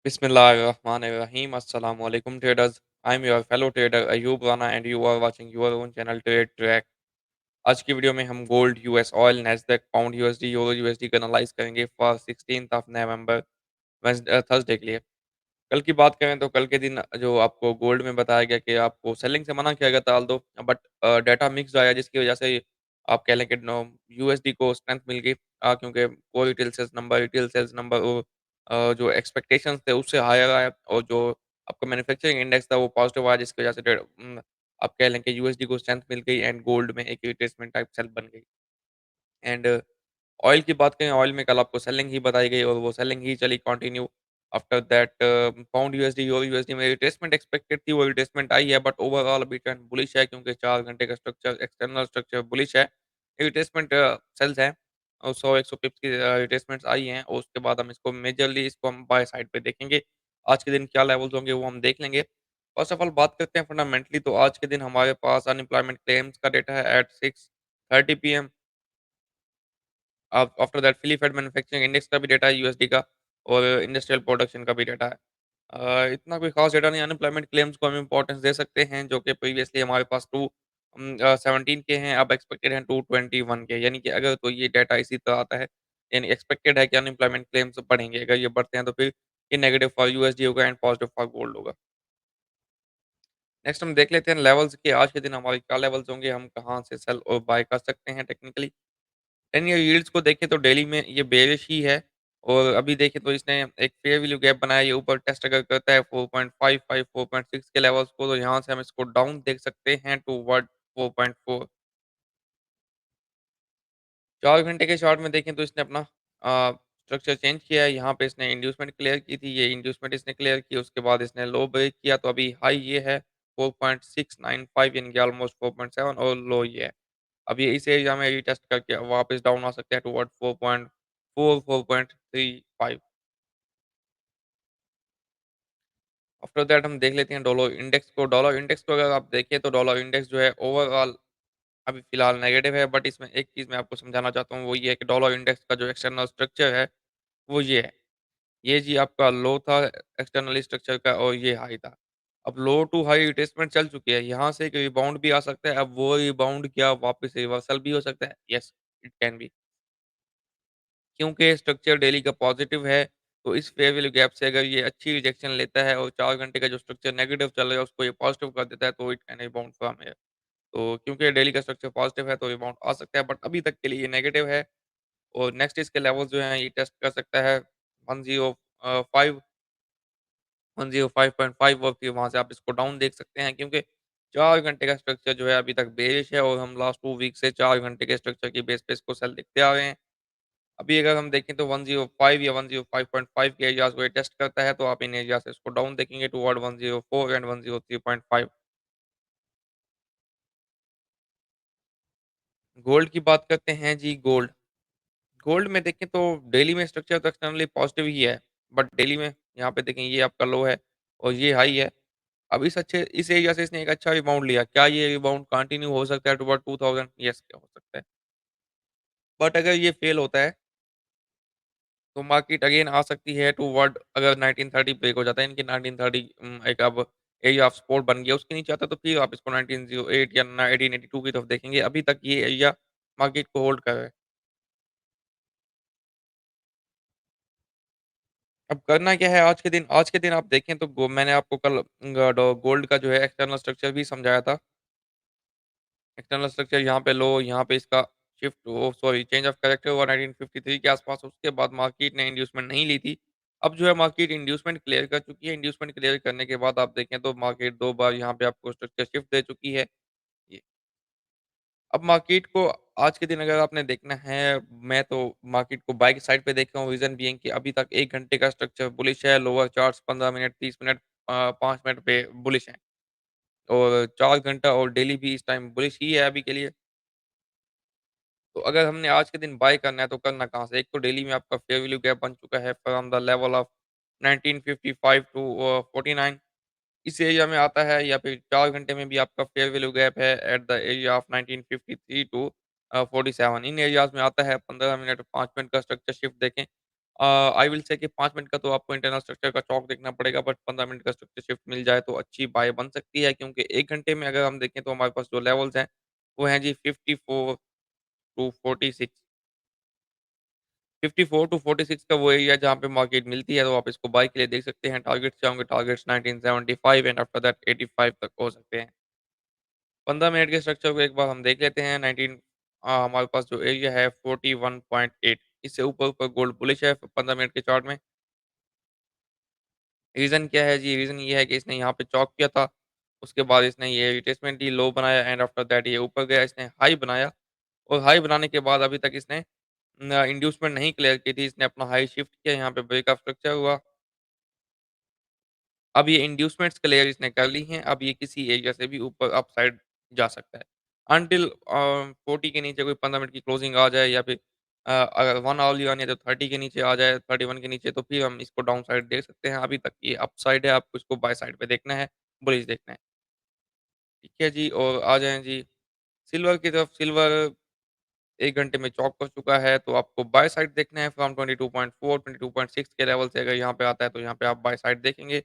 Bismillahirrahmanirrahim. Assalamu alaikum traders. I'm your fellow trader Ayub Rana and you are watching your own channel Trade Track. आज की video में हम gold, US oil, Nasdaq, pound USD, euro USD का analyse करेंगे for 16th of November Thursday के लिए। कल की बात करें तो कल के दिन जो आपको गोल्ड में बताया गया कि आपको सेलिंग से मना किया गया था ऑल्दो बट डाटा मिक्स्ड आया जिसकी वजह से आप कह लें कि नो यूएसडी को स्ट्रेंथ मिल गई क्योंकि कोर रिटेल सेल्स नंबर जो एक्सपेक्टेशंस थे उससे हायर आया और जो आपका मैन्युफैक्चरिंग इंडेक्स था वो पॉजिटिव आया जिसकी वजह से आप कह लें कि यूएसडी को स्ट्रेंथ मिल गई एंड गोल्ड में एक रिट्रेसमेंट टाइप सेल बन गई एंड ऑयल की बात करें, ऑयल में कल आपको सेलिंग ही बताई गई और वो सेलिंग ही चली continue. After that pound USD, euro USD में रिट्रेसमेंट एक्सपेक्टेड थी, वो रिट्रेसमेंट आई है बट ओवरऑल अभी ट्रेंड बुलिश है क्योंकि 4 घंटे का स्ट्रक्चर, एक्सटर्नल स्ट्रक्चर बुलिश है। रिट्रेसमेंट सेल्स हैं और 100-100 पिप्स की रिट्रेसमेंट्स आई हैं और उसके बाद हम इसको मेजरली इसको हम बाय साइड पे देखेंगे। आज के दिन क्या लेवल्स होंगे वो हम देख लेंगे। फर्स्ट ऑफ ऑल बात करते हैं फंडामेंटली तो आज के दिन हमारे पास अनएम्प्लॉयमेंट क्लेम्स का डेटा है at 6:30 PM. After that Philly Fed manufacturing index का भी डेटा है यूएसडी का और इंडस्ट्रियल प्रोडक्शन का भी डेटा है। इतना कोई ख़ास डेटा नहीं अनएम्प्लॉयमेंट क्लेम्स को हम इम्पोर्टेंस दे सकते हैं जो कि प्रीवियसली हमारे पास 17 के हैं अब एक्सपेक्टेड हैं 221 के यानी कि अगर तो ये डेटा इसी तरह आता है यानी एक्सपेक्टेड है कि अनएम्प्लॉयमेंट क्लेम्स बढ़ेंगे। अगर ये बढ़ते हैं तो फिर ये नेगेटिव फॉर यूएसडी होगा एंड पॉजिटिव फॉर गोल्ड होगा। नेक्स्ट हम देख लेते हैं लेवल्स कि आज के दिन हमारे क्या लेवल्स होंगे, हम कहाँ से सेल और बाय कर सकते हैं टेक्निकली। 10 ईयर यील्ड्स को देखें तो डेली में ये बेयरिश ही है और अभी देखें तो इसने एक फेयर वैल्यू गैप बनाया ये ऊपर टेस्ट अगर करता है 4.55 4.6 के लेवल्स को तो यहाँ से हम इसको डाउन देख सकते हैं टूवर्ड 4.4। 4 घंटे के चार्ट में देखें तो इसने अपना स्ट्रक्चर चेंज किया है। यहाँ पे इसने इंड्यूसमेंट क्लियर की थी, ये इंड्यूसमेंट इसने क्लियर की, उसके बाद इसने लो ब्रेक किया तो अभी हाई ये है 4.695 यानी कि ऑलमोस्ट 4.7 और लो ये है। अब ये इस एरिया में रीटेस्ट करके वापस डाउन आ सकते हैं टुवर्ड 4.4 4.35। आफ्टर दैट हम देख लेते हैं डॉलर इंडेक्स को। डॉलर इंडेक्स को अगर आप देखें तो डॉलर इंडेक्स जो है ओवरऑल अभी फिलहाल नेगेटिव है बट इसमें एक चीज़ मैं आपको समझाना चाहता हूँ वो ये है कि डॉलर इंडेक्स का जो एक्सटर्नल स्ट्रक्चर है वो ये है। ये जी आपका लो था एक्सटर्नल स्ट्रक्चर का और ये हाई था। अब लो टू हाई रिट्रेसमेंट चल चुकी है। यहाँ से एक रिबाउंड भी आ सकता है। अब वो रिबाउंड क्या वापस रिवर्सल भी हो सकता है? Yes, it can be. क्योंकि स्ट्रक्चर डेली का पॉजिटिव है, तो इस फेयर वैल्यू गैप से अगर ये अच्छी रिजेक्शन लेता है और 4 घंटे का जो स्ट्रक्चर नेगेटिव चल रहा है उसको ये पॉजिटिव कर देता है तो it can rebound from here. तो क्योंकि डेली का स्ट्रक्चर पॉजिटिव है तो रिबाउंड आ सकता है बट अभी तक के लिए ये नेगेटिव है और नेक्स्ट इसके लेवल्स जो हैं ये टेस्ट कर सकता है 105 105.5 और फिर वहाँ से आप इसको डाउन देख सकते हैं क्योंकि 4 घंटे का स्ट्रक्चर जो है अभी तक बेरिश है और हम लास्ट 2 वीक से 4 घंटे के स्ट्रक्चर की बेस पे इसको सेल देखते आ रहे हैं। अभी अगर हम देखें तो 105 या 105.5 के एरियाज़ को ये टेस्ट करता है, तो आप इन एरिया से इसको डाउन देखेंगे टुवर्ड 104 एंड 103.5। गोल्ड की बात करते हैं जी गोल्ड। गोल्ड में देखें तो डेली में स्ट्रक्चर तो एक्सटर्नली पॉजिटिव ही है, बट डेली में यहाँ पे देखें ये आपका लो है और ये हाई है। अब इस एरिया से इसने एक अच्छा रिबाउंड लिया। क्या ये रिबाउंड कंटिन्यू हो सकता है टुवर्ड 2000? यस, क्या हो सकता है। बट अगर ये फेल होता है तो मार्केट अगेन आ सकती है टुवर्ड अगर 1930 ब्रेक हो जाता है इनकी 1930 एक अब एरिया ऑफ सपोर्ट बन गया उसके नीचे आता है तो फिर आप इसको 1908 या 1882 की तरफ देखेंगे। अभी तक ये एरिया मार्केट को होल्ड कर रहा है। अब करना क्या है आज के दिन? आज के दिन आप देखें तो मैंने आपको कल गोल्ड का जो है एक्सटर्नल स्ट्रक्चर भी समझाया था। एक्सटर्नल स्ट्रक्चर यहाँ पे लो, यहाँ पे इसका शिफ्ट वो सॉरी चेंज ऑफ कैरेक्टर हुआ 1953 के आसपास, उसके बाद मार्केट ने इंड्यूसमेंट नहीं ली थी। अब जो है मार्केट इंड्यूसमेंट क्लियर कर चुकी है। इंड्यूसमेंट क्लियर करने के बाद आप देखें तो मार्केट 2 बार यहाँ पे आपको स्ट्रक्चर शिफ्ट दे चुकी है। ये अब मार्केट को आज के दिन अगर आपने देखना है, मैं तो मार्केट को बाय की साइड पे देख रहा हूँ, रीज़न बीइंग कि अभी तक 1 घंटे का स्ट्रक्चर बुलिश है, lower charts 15 minute, 30 minute 5 minute पे बुलिश हैं और 4 घंटा और डेली भी इस टाइम बुलिश ही है अभी के लिए। तो अगर हमने आज के दिन बाय करना है तो करना कहाँ से? एक तो डेली में आपका फेयर वैल्यू गैप बन चुका है from the level of 1955 to 49 इस एरिया में आता है या फिर 4 घंटे में भी आपका फेयर वैल्यू गैप है at the area of 1953 to 47 in areas में आता है। 15 मिनट 5 मिनट का स्ट्रक्चर शिफ्ट देखें आई विल से कि 5 मिनट का तो आपको इंटरनल स्ट्रक्चर का चॉक देखना पड़ेगा, बट 15 मिनट का स्ट्रक्चर शिफ्ट मिल जाए तो अच्छी बाय बन सकती है, क्योंकि 1 घंटे में अगर हम देखें तो हमारे पास जो लेवल्स हैं, वो हैं जी 54 टू 46। 54 टू 46 का वो एरिया जहाँ पे मार्केट मिलती है, तो आप इसको बाय के लिए देख सकते हैं। टारगेट्स क्या होंगे? टारगेट्स 1975 एंड आफ्टर दैट 85 तक हो सकते हैं। 15 मिनट के स्ट्रक्चर को एक बार हम देख लेते हैं। हमारे पास जो एरिया है 41.8, इससे ऊपर-ऊपर गोल्ड बुलिश है 15 मिनट के चार्ट में। रीज़न क्या है जी? रीज़न ये है कि इसने यहाँ पे चॉक किया था, उसके बाद इसने ये रिट्रेसमेंट ली, लो बनाया एंड आफ्टर दैट ये ऊपर गया, इसने हाई बनाया और हाई बनाने के बाद अभी तक इसने इंड्यूसमेंट नहीं क्लियर की थी, इसने अपना हाई शिफ्ट किया, यहाँ पे ब्रेकअप स्ट्रक्चर हुआ। अब ये इंड्यूसमेंट्स क्लियर इसने कर ली हैं, अब ये किसी एरिया से भी ऊपर अपसाइड जा सकता है। अनटिल 40 के नीचे कोई 15 मिनट की क्लोजिंग आ जाए, या फिर अगर 1 आवर्ली आनी है तो 30 के नीचे आ जाए, 31 के नीचे, तो फिर हम इसको डाउन साइड देख सकते हैं। अभी तक ये अपसाइड है, आपको इसको बाय साइड पे देखना है, बुलिश देखना है। ठीक है जी, और आ जाएँ जी सिल्वर की तरफ। सिल्वर 1 घंटे में चौक कर चुका है, तो आपको बाय साइड देखना है फ्रॉम 22.4, 22.6 के लेवल से अगर यहाँ पे आता है, तो यहाँ पे आप बाय साइड देखेंगे।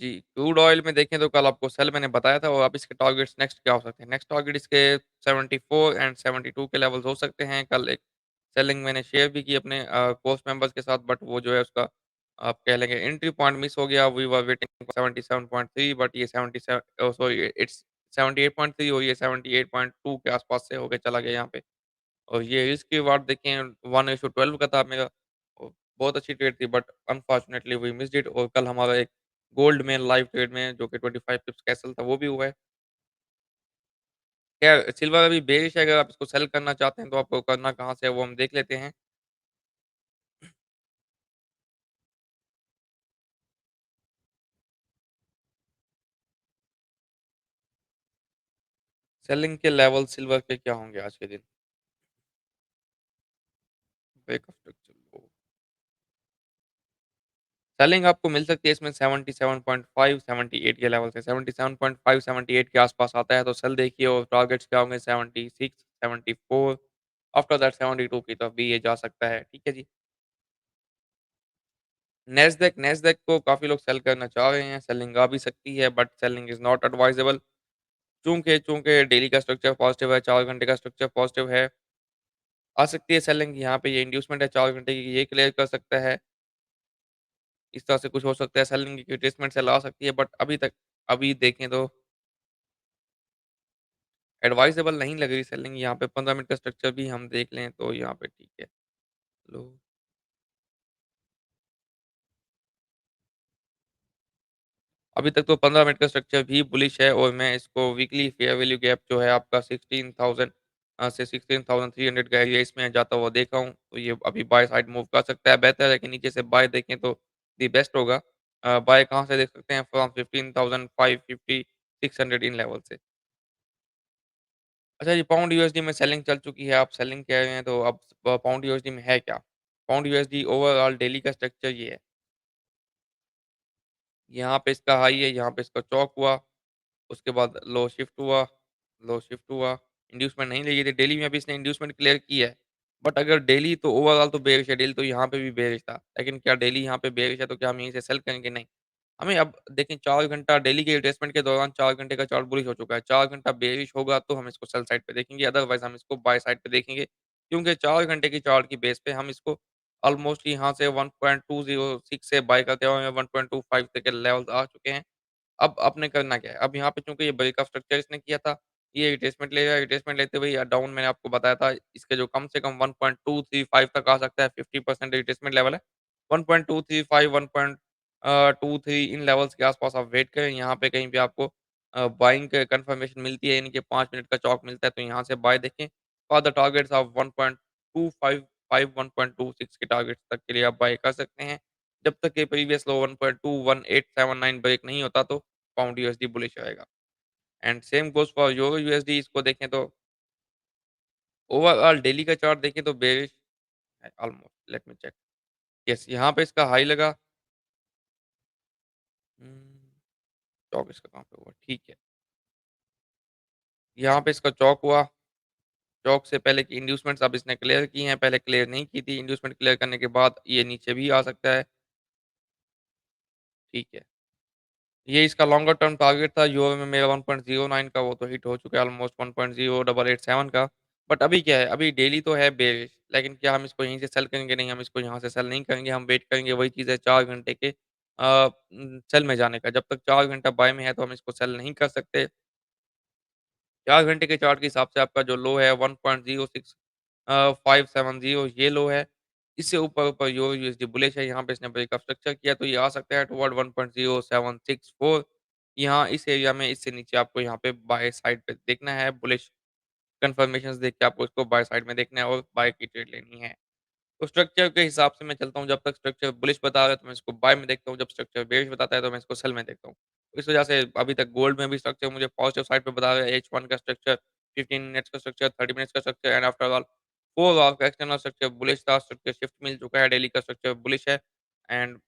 जी, क्रूड ऑयल में देखें तो कल आपको सेल मैंने बताया था, और अब इसके टारगेट्स नेक्स्ट क्या हो सकते हैं? नेक्स्ट टारगेट इसके 74 एंड 72 के लेवल्स हो सकते हैं। कल एक सेलिंग मैंने शेयर भी की अपने कोर्स मेंबर्स के साथ, बट वो जो है उसका आप कह लेंगे एंट्री पॉइंट मिस हो गया। We were waiting for 77.3, but ये 77 ओह सॉरी, इट्स 78.3 और ये 78.2 के आसपास से होके चला गया यहाँ पे। और ये रिस्क रिवार्ड देखें 1:12 का था मेरा, और बहुत अच्छी ट्रेड थी, but unfortunately we missed it. और कल हमारा एक गोल्ड में लाइव ट्रेड में जो कि 25 पिप्स कैसल था, वो भी हुआ है। खैर सिल्वर अभी बेरिश है, अगर आप इसको सेल करना चाहते हैं तो आपको करना कहाँ से है वो हम देख लेते हैं। सेलिंग के लेवल सिल्वर के क्या होंगे आज के दिन? ब्रेक ऑफ स्ट्रक्चर सेलिंग आपको मिल सकती है इसमें 77.5, 78 के लेवल से। 77.5, 78 के आसपास आता है तो सेल देखिए, और टारगेट्स क्या होंगे? 76, 74, आफ्टर दैट 72 की तरफ भी ये जा सकता है। ठीक है जी। नैस्डैक नैस्डैक को काफ़ी लोग सेल करना चाह रहे हैं, सेलिंग आ भी सकती है, but selling is not advisable. चूँकि चूँकि डेली का स्ट्रक्चर पॉजिटिव है, 4 घंटे का स्ट्रक्चर पॉजिटिव है, आ सकती है सेलिंग। यहाँ पे ये इंड्यूसमेंट है 4 घंटे की, ये क्लियर कर सकता है। इस तरह से कुछ हो सकता है, सेलिंग की रिट्रेसमेंट सेल आ सकती है, बट अभी देखें तो एडवाइजेबल नहीं लग रही सेलिंग। यहाँ पे 15 मिनट का स्ट्रक्चर भी हम देख लें तो यहाँ पे ठीक है। लो अभी तक तो 15 मिनट का स्ट्रक्चर भी बुलिश है, और मैं इसको वीकली फेयर वैल्यू गैप जो है आपका 16,000 से 16,300 का एरिया इसमें जाता हुआ देखा हूँ, तो ये अभी बाय साइड मूव कर सकता है। बेहतर है कि नीचे से बाय देखें तो दी बेस्ट होगा। बाय कहाँ से देख सकते हैं? फ्रॉम 15,550, 600 इन लेवल से। अच्छा, ये पाउंड यूएसडी में सेलिंग चल चुकी है, आप सेलिंग कह रहे हैं, तो अब पाउंड यूएसडी में है क्या? पाउंड यूएसडी ओवरऑल डेली का स्ट्रक्चर ये है। यहाँ पे इसका हाई है, यहाँ पे इसका चौक हुआ, उसके बाद लो शिफ्ट हुआ, इंड्यूसमेंट नहीं लगी थी, डेली में अभी इसने इंड्यूसमेंट क्लियर की है। बट अगर डेली तो ओवरऑल तो बेयरिश है, डेली तो यहाँ पे भी बेयरिश था। लेकिन क्या डेली यहाँ पे बेयरिश है तो क्या हम यहीं से सेल करेंगे? नहीं। हमें अब देखें 4 घंटा डेली के रिट्रेसमेंट के दौरान 4 घंटे का चार्ट बुलिश हो चुका है। 4 घंटा बेयरिश होगा तो हम इसको सेल साइड पे देखेंगे, अदरवाइज़ हम इसको बाय साइड पे देखेंगे। क्योंकि 4 घंटे की चार्ट की बेस पे हम इसको ऑलमोस्ट यहाँ से 1.206 से बाय करते हुए 1.25 तक के लेवल्स आ चुके हैं। अब आपने करना क्या है? अब यहाँ पे चूँकि ये ब्रेक ऑफ स्ट्रक्चर इसने किया था, ये रिट्रेसमेंट लेगा, रिट्रेसमेंट लेते हुए या डाउन मैंने आपको बताया था, इसके जो कम से कम 1.235 तक आ सकता है, 50% रिट्रेसमेंट लेवल है। 1.235, 1.23 इन लेवल्स के आस-पास आप वेट करें, यहाँ पे कहीं भी आपको बाइंग का कन्फर्मेशन मिलती है, यानी कि 5 मिनट का चॉक मिलता है, तो यहाँ से बाय देखें। फॉर द टारगेट्स ऑफ 1.255, 1.26 के टारगेट्स तक के लिए आप बाय कर सकते हैं। जब तक ये प्रीवियस लो 1.21879 ब्रेक नहीं होता, तो पाउंड यूएसडी बुलिश रहेगा। And same goes for euro USD. इसको देखें तो ओवरऑल डेली का चार्ट देखें तो बेरिश है almost. Let me check. Yes, यहाँ पे इसका हाई लगा। चौक इसका कहाँ पे हुआ? ठीक है। यहाँ पे इसका चौक हुआ, चौक से पहले की इंड्यूसमेंट्स अब इसने क्लियर की हैं, पहले क्लियर नहीं की थी। इंड्यूसमेंट क्लियर करने के बाद ये नीचे भी आ सकता है। ठीक है। ये इसका लॉन्गर टर्म टारगेट था, यूरो में मेरा 1.09 का, वो तो हिट हो चुका है ऑलमोस्ट 1.0887 का। बट अभी क्या है, अभी डेली तो है बेयरिश, लेकिन क्या हम इसको यहीं से सेल करेंगे? नहीं, हम इसको यहाँ से सेल नहीं करेंगे, हम वेट करेंगे, वही चीज़ है 4 घंटे के सेल में जाने का। जब तक 4 घंटा बाय में है तो हम इसको सेल नहीं कर सकते। 4 घंटे के चार्ट के हिसाब से आपका जो लो है 1.06 570 ये लो है। इससे ऊपर-ऊपर यूरो यूएसडी बुलिश है, यहाँ पे इसने ब्रेकअप स्ट्रक्चर किया तो ये आ सकता है टुवर्ड 1.0764। यहाँ इस एरिया में इससे नीचे आपको यहाँ पे बाय साइड पे देखना है, बुलिश कन्फर्मेशंस देख के आपको इसको बाय साइड में देखना है और बाय की ट्रेड लेनी है। तो स्ट्रक्चर के हिसाब से मैं चलता हूँ, जब तक स्ट्रक्चर बुलिश बता रहा है तो मैं इसको बाय में देखता हूँ, जब स्ट्रक्चर बेयरिश बताता है तो मैं इसको सेल में देखता हूँ। इस वजह से अभी तक गोल्ड में भी स्ट्रक्चर मुझे पॉजिटिव साइड पे बता रहा है, H1 का स्ट्रक्चर, 15 मिनट्स का स्ट्रक्चर, 30 मिनट्स का structure and after all 4 hour का एक्सटर्नल स्ट्रक्चर बुलिश था, स्ट्रक्चर शिफ्ट मिल चुका है, डेली का स्ट्रक्चर बुलिश है एंड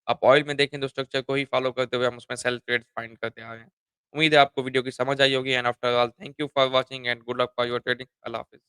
आप ऑयल में देखें तो स्ट्रक्चर को ही फॉलो करते हुए हम उसमें सेल ट्रेड फाइंड करते आ रहे हैं। उम्मीद है आपको वीडियो की समझ आई होगी and after all thank you for watching and good luck for your trading. अल्लाह हाफ़िज़।